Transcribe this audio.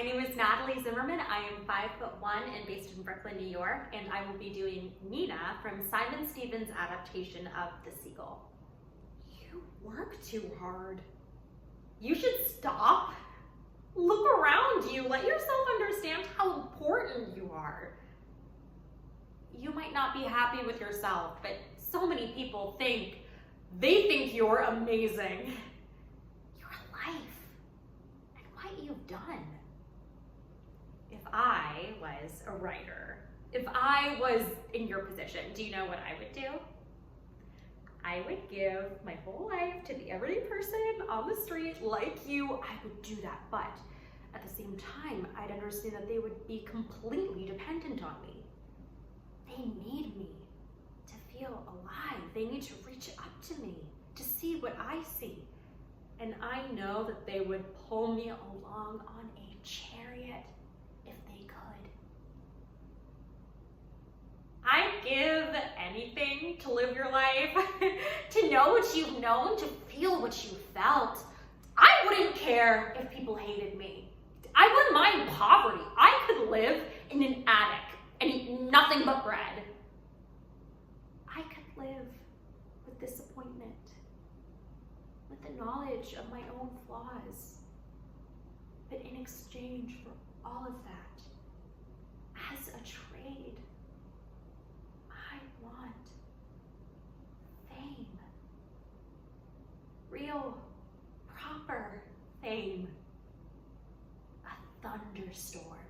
My name is Natalie Zimmerman. I am 5'1" and based in Brooklyn, New York, and I will be doing Nina from Simon Stevens' adaptation of The Seagull. You work too hard. You should stop. Look around you. Let yourself understand how important you are. You might not be happy with yourself, but so many people think you're amazing. Your life and what you've done. If I was a writer, if I was in your position, do you know what I would do? I would give my whole life to the everyday person on the street like you. I would do that, but at the same time, I'd understand that they would be completely dependent on me. They need me to feel alive. They need to reach up to me to see what I see. And I know that they would pull me along on a chariot if they could. I'd give anything to live your life, to know what you've known, to feel what you felt. I wouldn't care if people hated me. I wouldn't mind poverty. I could live in an attic and eat nothing but bread. I could live with disappointment, with the knowledge of my own flaws. But in exchange for all of that, as a trade, I want fame. Real, proper fame. A thunderstorm.